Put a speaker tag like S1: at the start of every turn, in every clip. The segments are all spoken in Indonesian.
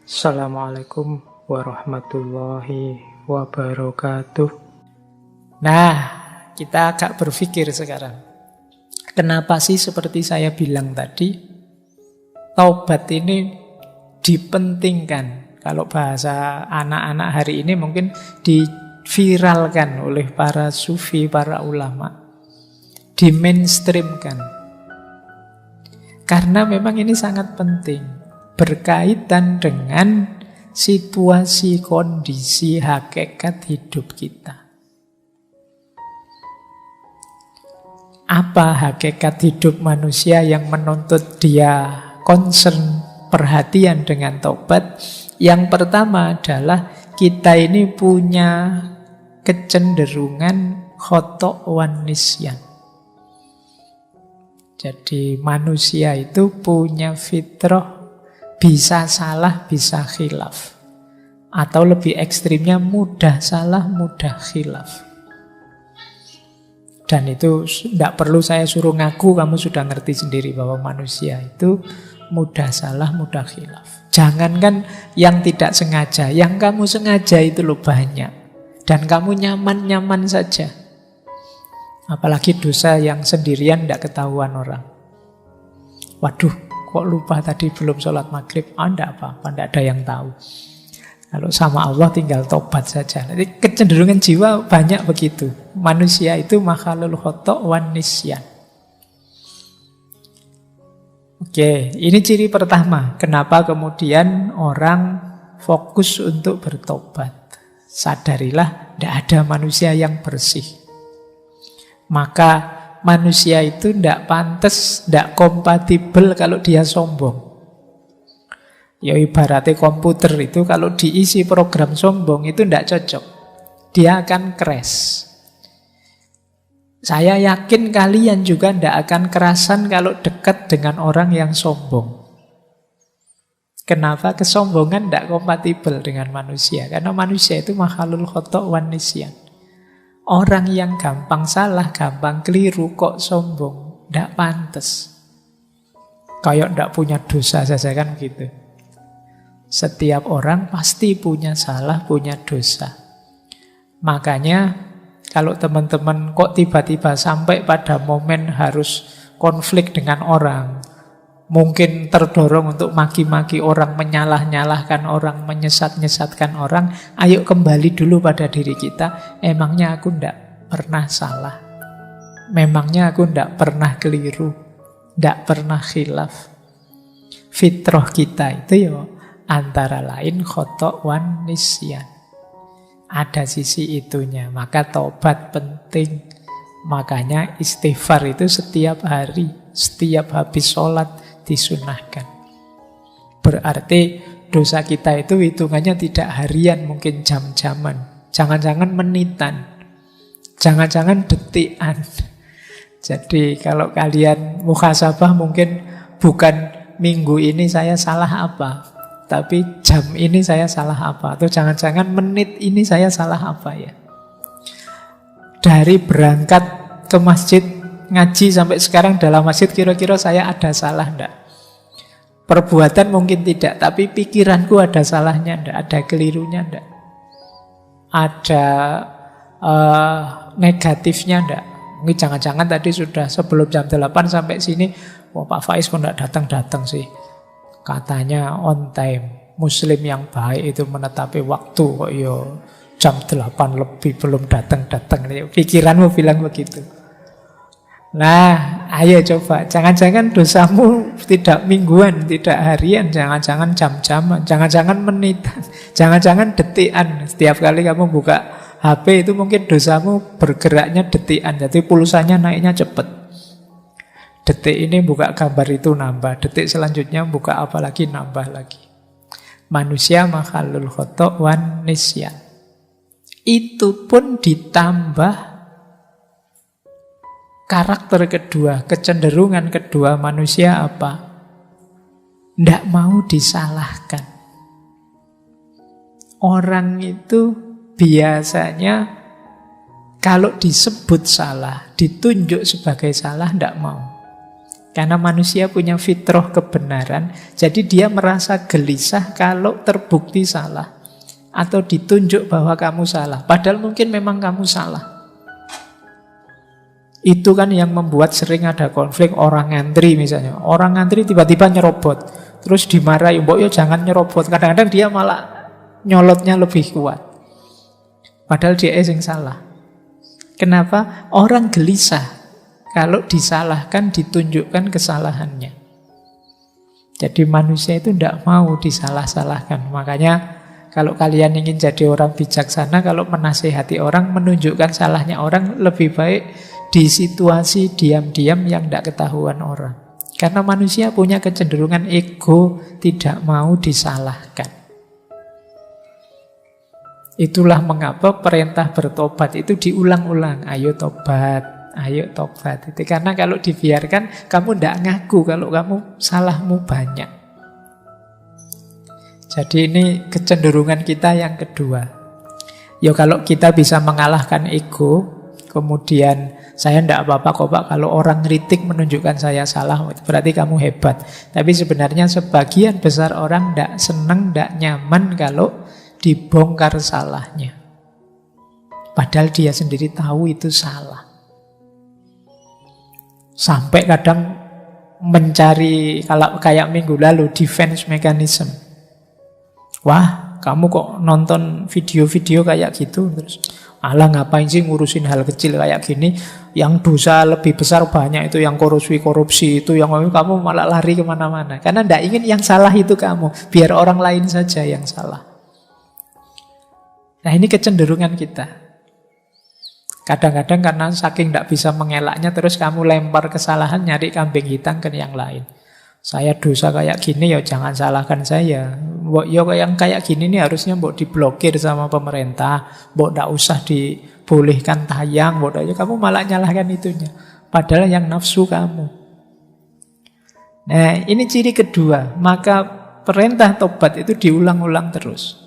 S1: Assalamualaikum warahmatullahi wabarakatuh. Nah, kita agak berpikir sekarang. Kenapa sih seperti saya bilang tadi, taubat ini dipentingkan. Kalau bahasa anak-anak hari ini mungkin diviralkan oleh para sufi, para ulama. Dimainstreamkan. Karena memang ini sangat penting. Berkaitan dengan situasi, kondisi, hakikat hidup kita. Apa hakikat hidup manusia yang menuntut dia concern, perhatian dengan taubat? Yang pertama adalah kita ini punya kecenderungan khoto' wan nisyan. Jadi manusia itu punya fitrah bisa salah, bisa khilaf. Atau lebih ekstrimnya mudah salah, mudah khilaf. Dan itu tidak perlu saya suruh ngaku, kamu sudah ngerti sendiri bahwa manusia itu mudah salah, mudah khilaf. Jangankan yang tidak sengaja, yang kamu sengaja itu loh banyak. Dan kamu nyaman-nyaman saja. Apalagi dosa yang sendirian tidak ketahuan orang. Waduh, kok lupa tadi belum sholat maghrib? Tidak apa-apa, tidak ada yang tahu. Kalau sama Allah tinggal tobat saja. Jadi kecenderungan jiwa banyak begitu. Manusia itu makhluk khoto' wan nisyan. Oke, ini ciri pertama. Kenapa kemudian orang fokus untuk bertobat? Sadarilah, tidak ada manusia yang bersih. Maka manusia itu tidak pantas, tidak kompatibel kalau dia sombong. Ya ibaratnya komputer itu kalau diisi program sombong itu tidak cocok. Dia akan crash. Saya yakin kalian juga tidak akan kerasan kalau dekat dengan orang yang sombong. Kenapa? Kesombongan tidak kompatibel dengan manusia. Karena manusia itu makhluk khoto' wan nisyan. Orang yang gampang salah, gampang keliru, kok sombong, tidak pantas. Kayak tidak punya dosa saja kan gitu. Setiap orang pasti punya salah, punya dosa. Makanya kalau teman-teman kok tiba-tiba sampai pada momen harus konflik dengan orang, mungkin terdorong untuk maki-maki orang, menyalah-nyalahkan orang, menyesat-nyesatkan orang, ayo kembali dulu pada diri kita. Emangnya aku tidak pernah salah? Memangnya aku tidak pernah keliru? Tidak pernah khilaf? Fitrah kita itu ya antara lain khoto' wan nisyan. Ada sisi itunya. Maka taubat penting. Makanya istighfar itu setiap hari, setiap habis sholat disunahkan. Berarti dosa kita itu hitungannya tidak harian, mungkin jam-jaman. Jangan-jangan menitan. Jangan-jangan detikan. Jadi kalau kalian muhasabah mungkin bukan minggu ini saya salah apa, tapi jam ini saya salah apa. Atau jangan-jangan menit ini saya salah apa ya. Dari berangkat ke masjid ngaji sampai sekarang dalam masjid kira-kira saya ada salah enggak? Perbuatan mungkin tidak, tapi pikiranku ada salahnya enggak? Ada kelirunya enggak? Ada negatifnya enggak? Mungkin jangan-jangan tadi sudah sebelum jam 8 sampai sini, wah Pak Faiz kok enggak datang-datang sih? Katanya on time. Muslim yang baik itu menetapi waktu kok yo jam 8 lebih belum datang-datang. Pikiranmu bilang begitu. Nah, ayo coba. Jangan-jangan dosamu tidak mingguan, tidak harian. Jangan-jangan jam-jaman. Jangan-jangan menitan. Jangan-jangan detikan. Setiap kali kamu buka HP itu mungkin dosamu bergeraknya detikan. Jadi pulsanya naiknya cepat. Detik ini buka gambar itu nambah. Detik selanjutnya buka apa lagi nambah lagi. Manusia makhluk khoto' wan nisyan. Itu pun ditambah karakter kedua, kecenderungan kedua manusia apa? Tidak mau disalahkan. Orang itu biasanya kalau disebut salah, ditunjuk sebagai salah, tidak mau. Karena manusia punya fitrah kebenaran, jadi dia merasa gelisah kalau terbukti salah. Atau ditunjuk bahwa kamu salah. Padahal mungkin memang kamu salah. Itu kan yang membuat sering ada konflik orang ngantri misalnya. Orang ngantri tiba-tiba nyerobot. Terus dimarahi, mbok yo jangan nyerobot. Kadang-kadang dia malah nyolotnya lebih kuat. Padahal dia yang salah. Kenapa? Orang gelisah kalau disalahkan, ditunjukkan kesalahannya. Jadi manusia itu tidak mau disalah-salahkan. Makanya kalau kalian ingin jadi orang bijaksana, kalau menasihati orang, menunjukkan salahnya orang, lebih baik di situasi diam-diam yang tidak ketahuan orang. Karena manusia punya kecenderungan ego, tidak mau disalahkan. Itulah mengapa perintah bertobat itu diulang-ulang. Ayo tobat. Ayo tobat. Itu karena kalau dibiarkan, kamu tidak ngaku kalau kamu salahmu banyak. Jadi ini kecenderungan kita yang kedua. Ya kalau kita bisa mengalahkan ego, kemudian saya tidak apa-apa kok Pak, kalau orang kritik menunjukkan saya salah, berarti kamu hebat. Tapi sebenarnya sebagian besar orang tidak senang, tidak nyaman kalau dibongkar salahnya. Padahal dia sendiri tahu itu salah. Sampai kadang mencari, kalau kayak minggu lalu, defense mechanism. Wah, kamu kok nonton video-video kayak gitu? Terus, alah ngapain sih ngurusin hal kecil kayak gini? Yang dosa lebih besar banyak itu, yang korupsi itu, yang kamu malah lari kemana-mana. Karena tidak ingin yang salah itu kamu, biar orang lain saja yang salah. Nah ini kecenderungan kita. Kadang-kadang karena saking tidak bisa mengelaknya, terus kamu lempar kesalahan, nyari kambing hitam ke yang lain. Saya dosa kayak gini, ya jangan salahkan saya. Ya yang kayak gini nih harusnya mbok diblokir sama pemerintah, mbok tidak usah dibolehkan tayang, mbok ya kamu malah nyalahkan itunya. Padahal yang nafsu kamu. Nah ini ciri kedua, maka perintah tobat itu diulang-ulang terus.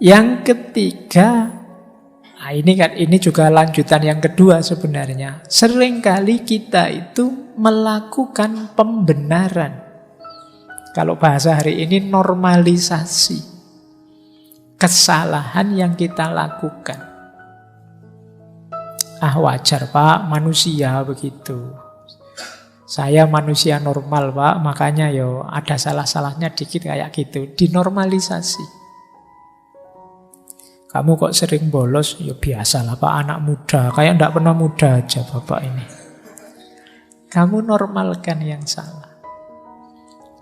S1: Yang ketiga, nah ini juga lanjutan yang kedua sebenarnya. Seringkali kita itu melakukan pembenaran. Kalau bahasa hari ini normalisasi kesalahan yang kita lakukan. Ah wajar Pak, manusia begitu. Saya manusia normal Pak, makanya yo ada salah-salahnya dikit kayak gitu. Dinormalisasi. Kamu kok sering bolos? Ya biasalah Pak, anak muda. Kayak tidak pernah muda aja Bapak ini. Kamu normalkan yang salah.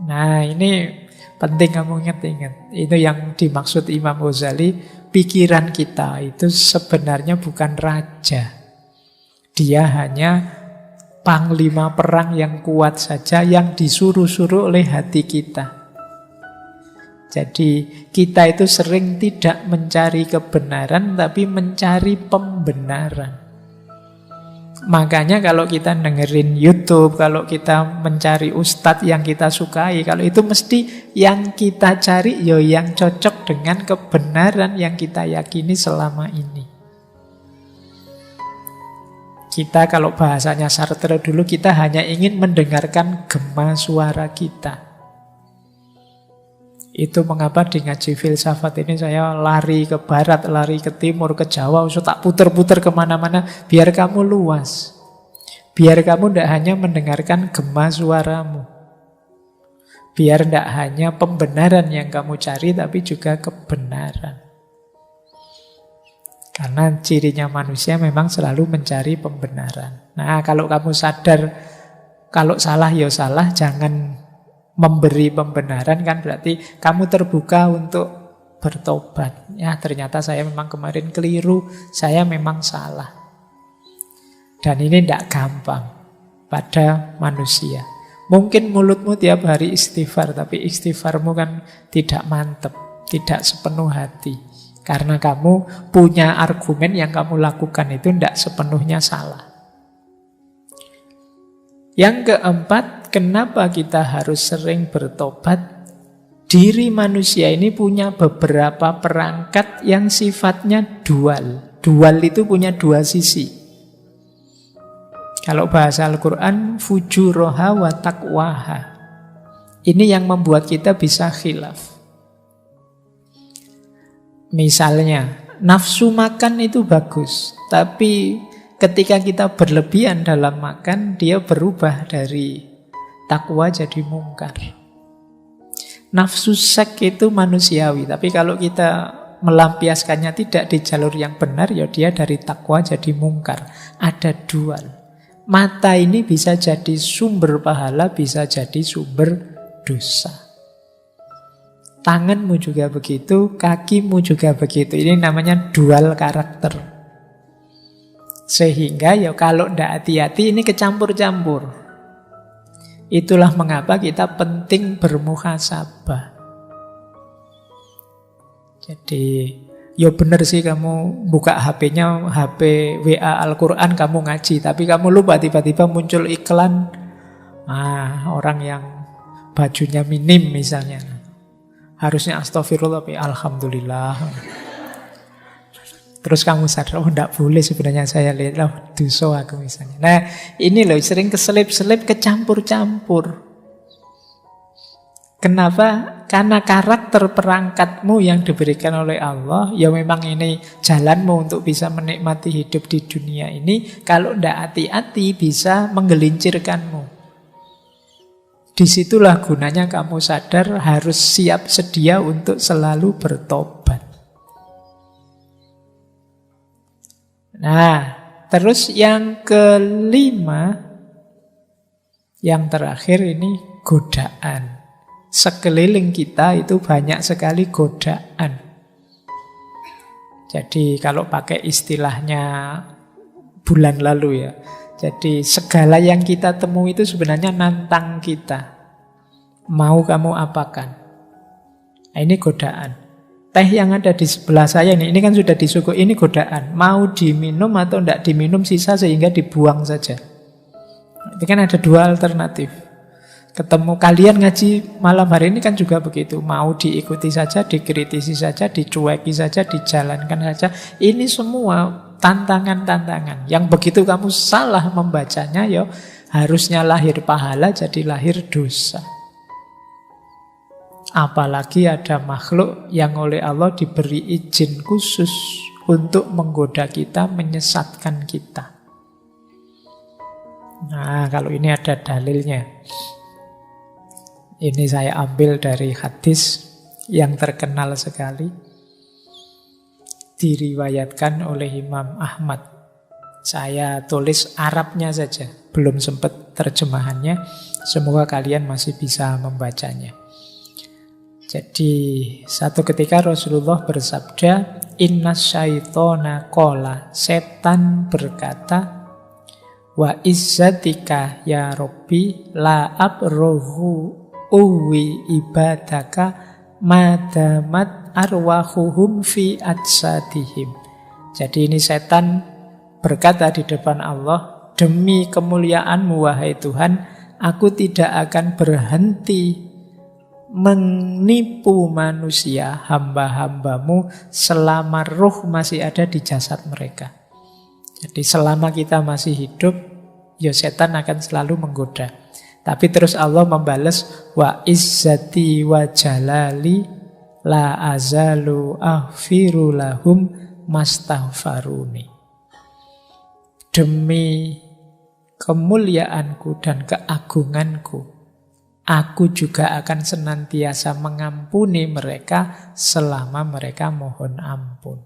S1: Nah ini penting kamu ingat-ingat. Itu yang dimaksud Imam Ghazali. Pikiran kita itu sebenarnya bukan raja. Dia hanya panglima perang yang kuat saja, yang disuruh-suruh oleh hati kita. Jadi kita itu sering tidak mencari kebenaran, tapi mencari pembenaran. Makanya kalau kita dengerin YouTube, kalau kita mencari ustadz yang kita sukai, kalau itu mesti yang kita cari ya yang cocok dengan kebenaran yang kita yakini selama ini. Kita kalau bahasanya Sartre dulu, kita hanya ingin mendengarkan gema suara kita. Itu mengapa di ngaji filsafat ini saya lari ke barat, lari ke timur, ke Jawa, usah tak puter-puter kemana-mana, biar kamu luas. Biar kamu tidak hanya mendengarkan gema suaramu. Biar tidak hanya pembenaran yang kamu cari, tapi juga kebenaran. Karena cirinya manusia memang selalu mencari pembenaran. Nah kalau kamu sadar, kalau salah ya salah, jangan memberi pembenaran, kan berarti kamu terbuka untuk bertobat. Ya ternyata saya memang kemarin keliru, saya memang salah. Dan ini tidak gampang pada manusia. Mungkin mulutmu tiap hari istighfar, tapi istighfarmu kan tidak mantap, tidak sepenuh hati. Karena kamu punya argumen yang kamu lakukan itu tidak sepenuhnya salah. Yang keempat, kenapa kita harus sering bertobat? Diri manusia ini punya beberapa perangkat yang sifatnya dual. Dual itu punya dua sisi. Kalau bahasa Al-Quran, fujuroha wa taqwaha. Ini yang membuat kita bisa khilaf. Misalnya, nafsu makan itu bagus, tapi ketika kita berlebihan dalam makan, dia berubah dari takwa jadi mungkar. Nafsu seks itu manusiawi, tapi kalau kita melampiaskannya tidak di jalur yang benar, ya dia dari takwa jadi mungkar. Ada dual. Mata ini bisa jadi sumber pahala, bisa jadi sumber dosa. Tanganmu juga begitu, kakimu juga begitu. Ini namanya dual karakter. Sehingga ya kalau tidak hati-hati ini kecampur-campur. Itulah mengapa kita penting bermuhasabah. Jadi, ya benar sih kamu buka HP-nya, HP WA Al-Quran kamu ngaji, tapi kamu lupa tiba-tiba muncul iklan orang yang bajunya minim misalnya. Harusnya astagfirullah, tapi alhamdulillah. Terus kamu sadar, oh enggak boleh sebenarnya saya lihat, dosa aku misalnya. Nah ini loh sering keselip-selip, kecampur-campur. Kenapa? Karena karakter perangkatmu yang diberikan oleh Allah, ya memang ini jalanmu untuk bisa menikmati hidup di dunia ini. Kalau tidak hati-hati bisa menggelincirkanmu. Disitulah gunanya kamu sadar harus siap sedia untuk selalu bertobat. Nah, terus yang kelima, yang terakhir ini godaan. Sekeliling kita itu banyak sekali godaan. Jadi kalau pakai istilahnya bulan lalu ya, jadi segala yang kita temui itu sebenarnya nantang kita. Mau kamu apakan? Nah, ini godaan. Teh yang ada di sebelah saya ini kan sudah disuguh, ini godaan. Mau diminum atau tidak diminum, sisa sehingga dibuang saja. Ini kan ada dua alternatif. Ketemu kalian ngaji malam hari ini kan juga begitu. Mau diikuti saja, dikritisi saja, dicueki saja, dijalankan saja. Ini semua tantangan-tantangan. Yang begitu kamu salah membacanya, ya harusnya lahir pahala jadi lahir dosa. Apalagi ada makhluk yang oleh Allah diberi izin khusus untuk menggoda kita, menyesatkan kita. Nah, kalau ini ada dalilnya. Ini saya ambil dari hadis yang terkenal sekali, diriwayatkan oleh Imam Ahmad. Saya tulis Arabnya saja, belum sempat terjemahannya. Semoga kalian masih bisa membacanya. Jadi satu ketika Rasulullah bersabda, Inna syaitona qala, setan berkata, wa izzatika ya Rabbi la abrohu uwi ibadaka madamat arwahuhum fi ajsadihim. Jadi ini setan berkata di depan Allah, demi kemuliaanmu wahai Tuhan, aku tidak akan berhenti menipu manusia, hamba-hambamu, selama ruh masih ada di jasad mereka. Jadi selama kita masih hidup, ya setan akan selalu menggoda. Tapi terus Allah membalas, wa izzati wa jalali la azalu aghfiru lahum mastaghfaruni. Demi kemuliaanku dan keagunganku, aku juga akan senantiasa mengampuni mereka selama mereka mohon ampun.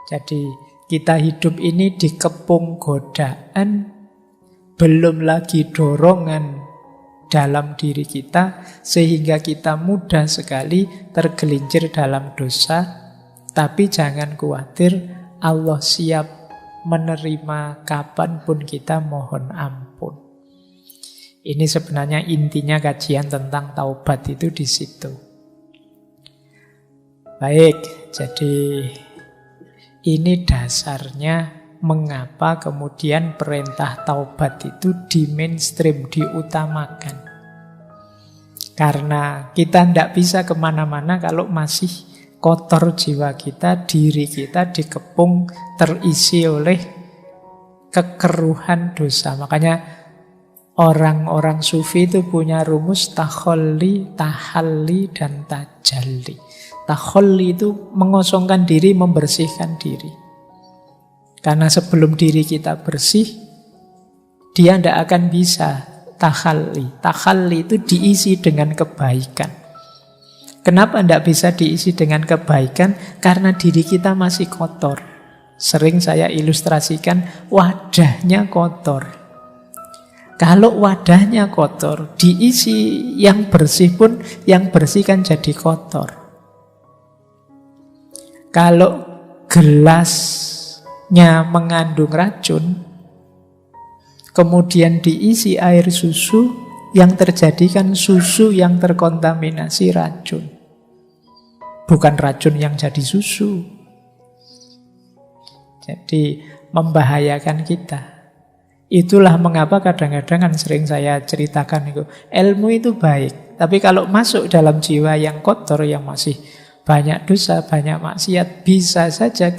S1: Jadi kita hidup ini dikepung godaan, belum lagi dorongan dalam diri kita, sehingga kita mudah sekali tergelincir dalam dosa. Tapi jangan khawatir, Allah siap menerima kapanpun kita mohon ampun. Ini sebenarnya intinya kajian tentang taubat itu di situ. Baik, jadi ini dasarnya mengapa kemudian perintah taubat itu di mainstream, diutamakan. Karena kita tidak bisa kemana-mana kalau masih kotor jiwa kita, diri kita dikepung, terisi oleh kekeruhan dosa. Makanya orang-orang sufi itu punya rumus takholli, tahalli, dan tajalli. Takholli itu mengosongkan diri, membersihkan diri. Karena sebelum diri kita bersih, dia tidak akan bisa takhalli. Takhalli itu diisi dengan kebaikan. Kenapa tidak bisa diisi dengan kebaikan? Karena diri kita masih kotor. Sering saya ilustrasikan, wadahnya kotor. Kalau wadahnya kotor, diisi yang bersih pun, yang bersih kan jadi kotor. Kalau gelasnya mengandung racun, kemudian diisi air susu, yang terjadi kan susu yang terkontaminasi racun. Bukan racun yang jadi susu. Jadi membahayakan kita. Itulah mengapa kadang-kadang kan sering saya ceritakan itu, ilmu itu baik, tapi kalau masuk dalam jiwa yang kotor, yang masih banyak dosa, banyak maksiat, bisa saja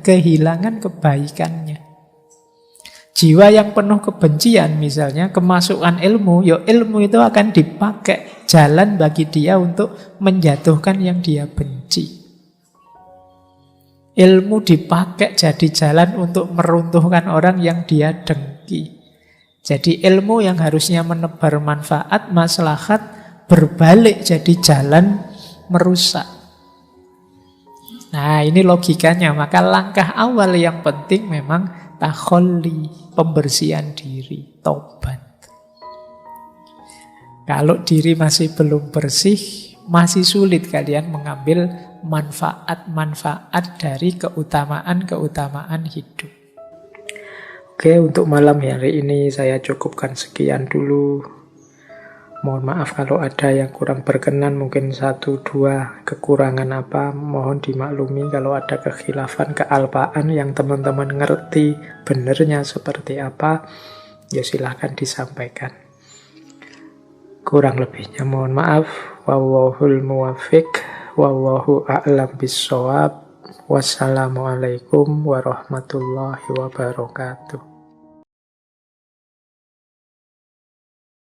S1: kehilangan kebaikannya. Jiwa yang penuh kebencian misalnya, kemasukan ilmu, ya ilmu itu akan dipakai jalan bagi dia untuk menjatuhkan yang dia benci. Ilmu dipakai jadi jalan untuk meruntuhkan orang yang dia dengki. Jadi ilmu yang harusnya menebar manfaat, maslahat, berbalik jadi jalan merusak. Nah, ini logikanya. Maka langkah awal yang penting memang takholli, pembersihan diri, tobat. Kalau diri masih belum bersih, masih sulit kalian mengambil manfaat-manfaat dari keutamaan-keutamaan hidup. Oke, untuk malam hari ini saya cukupkan sekian dulu. Mohon maaf kalau ada yang kurang berkenan, mungkin 1-2 kekurangan apa, mohon dimaklumi. Kalau ada kekhilafan, kealpaan yang teman-teman ngerti benernya seperti apa, ya silahkan disampaikan. Kurang lebihnya mohon maaf. Wallahul muwaffiq, wallahu a'lam bissawab. Wassalamualaikum warahmatullahi wabarakatuh.